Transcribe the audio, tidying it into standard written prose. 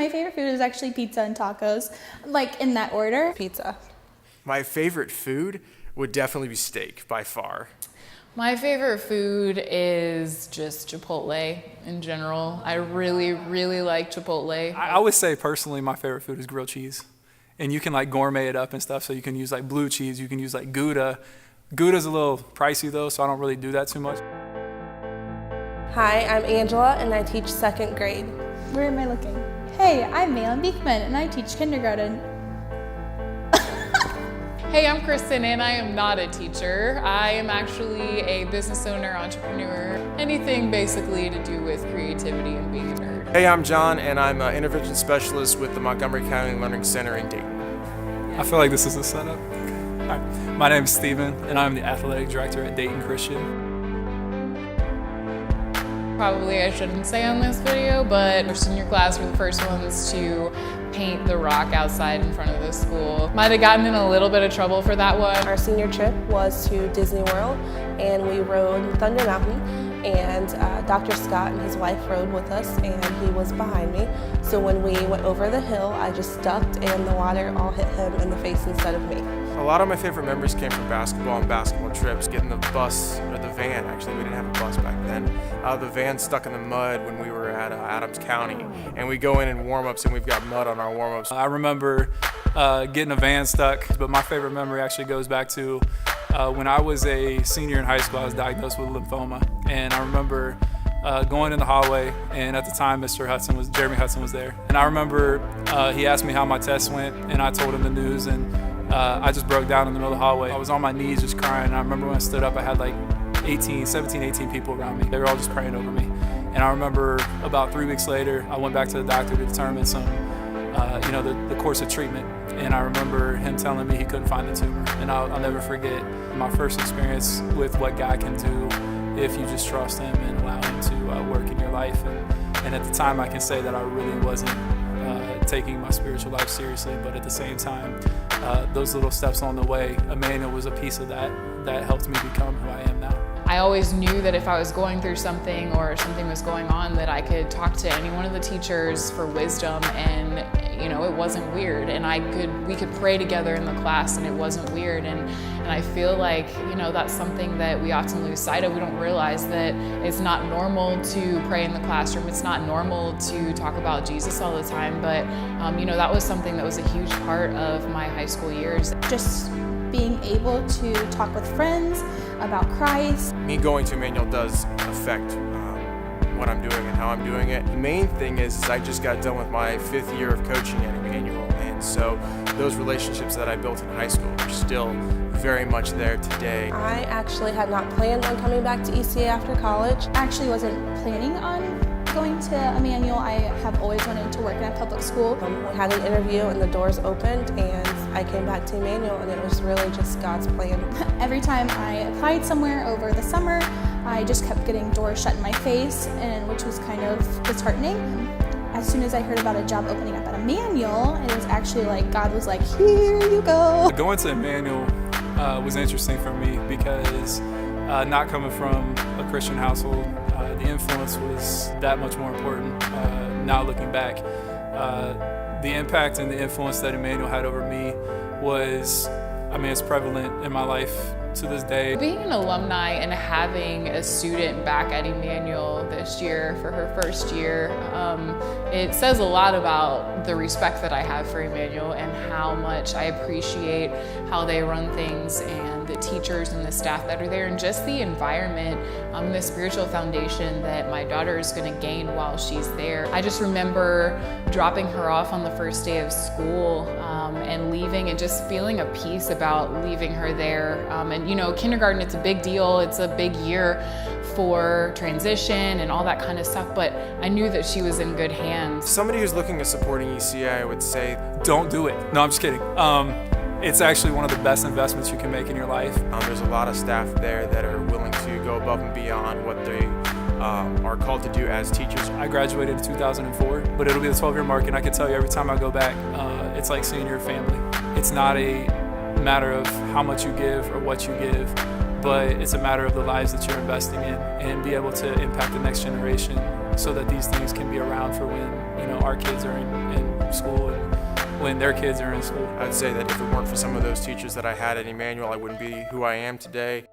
my favorite food is actually pizza and tacos, like in that order. Pizza. My favorite food would definitely be steak, by far. My favorite food is just Chipotle in general. I really, really like Chipotle. I would say personally my favorite food is grilled cheese. And you can like gourmet it up and stuff, so you can use like blue cheese, you can use like Gouda. Gouda's a little pricey though, so I don't really do that too much. Hi, I'm Angela and I teach 2nd grade. Where am I looking? Hey, I'm Malin Beekman and I teach kindergarten. Hey, I'm Kristen and I am not a teacher. I am actually a business owner, entrepreneur, anything basically to do with creativity and being a nerd. Hey, I'm John, and I'm an intervention specialist with the Montgomery County Learning Center in Dayton. I feel like this is a setup. Hi, my name is Steven and I'm the athletic director at Dayton Christian. Probably I shouldn't say on this video, but our senior class were the first ones to paint the rock outside in front of the school. Might have gotten in a little bit of trouble for that one. Our senior trip was to Disney World and we rode Thunder Mountain, and Dr. Scott and his wife rode with us and he was behind me. So when we went over the hill, I just ducked and the water all hit him in the face instead of me. A lot of my favorite memories came from basketball and basketball trips. Getting the bus, or the van, actually, we didn't have a bus back then. The van stuck in the mud when we were at Adams County. And we go in warm-ups and we've got mud on our warm-ups. I remember getting a van stuck, but my favorite memory actually goes back to when I was a senior in high school. I was diagnosed with lymphoma. And I remember going in the hallway, and at the time Jeremy Hudson was there. And I remember he asked me how my test went, and I told him the news, and I just broke down in the middle of the hallway. I was on my knees just crying, and I remember when I stood up, I had like 17, 18 people around me. They were all just praying over me. And I remember about 3 weeks later, I went back to the doctor to determine the course of treatment. And I remember him telling me he couldn't find the tumor. And I'll never forget my first experience with what God can do if you just trust him and allow him to work in your life. And at the time, I can say that I really wasn't taking my spiritual life seriously, but at the same time, those little steps on the way, Emmanuel was a piece of that helped me become who I am now. I always knew that if I was going through something or something was going on, that I could talk to any one of the teachers for wisdom, and it wasn't weird, and we could pray together in the class and it wasn't weird. And I feel like that's something that we often lose sight of. We don't realize that it's not normal to pray in the classroom. It's not normal to talk about Jesus all the time, but that was something that was a huge part of my high school years. Just being able to talk with friends about Christ. Me going to Emmanuel does affect what I'm doing and how I'm doing it. The main thing is I just got done with my 5th year of coaching at Emmanuel, and so those relationships that I built in high school are still very much there today. I actually had not planned on coming back to ECA after college. I actually wasn't planning on going to Emmanuel. I have always wanted to work in a public school. We had an interview and the doors opened and I came back to Emmanuel, and it was really just God's plan. Every time I applied somewhere over the summer, I just kept getting doors shut in my face, which was kind of disheartening. As soon as I heard about a job opening up at Emmanuel, it was actually like God was like, here you go. Going to Emmanuel was interesting for me because not coming from a Christian household, the influence was that much more important. Now looking back, the impact and the influence that Emmanuel had over me was, it's prevalent in my life to this day. Being an alumni and having a student back at Emmanuel this year for her first year, it says a lot about the respect that I have for Emmanuel and how much I appreciate how they run things, and the teachers and the staff that are there, and just the environment, the spiritual foundation that my daughter is going to gain while she's there. I just remember dropping her off on the first day of school and leaving, and just feeling a peace about leaving her there. Kindergarten, it's a big deal. It's a big year for transition and all that kind of stuff, but I knew that she was in good hands. Somebody who's looking at supporting ECA, I would say, don't do it. No, I'm just kidding. It's actually one of the best investments you can make in your life. There's a lot of staff there that are willing to go above and beyond what they are called to do as teachers. I graduated in 2004, but it'll be the 12-year mark, and I can tell you every time I go back, it's like seeing your family. It's not a matter of how much you give or what you give, but it's a matter of the lives that you're investing in, and be able to impact the next generation so that these things can be around for when our kids are in school and when their kids are in school. I'd say that if it weren't for some of those teachers that I had at Emmanuel, I wouldn't be who I am today.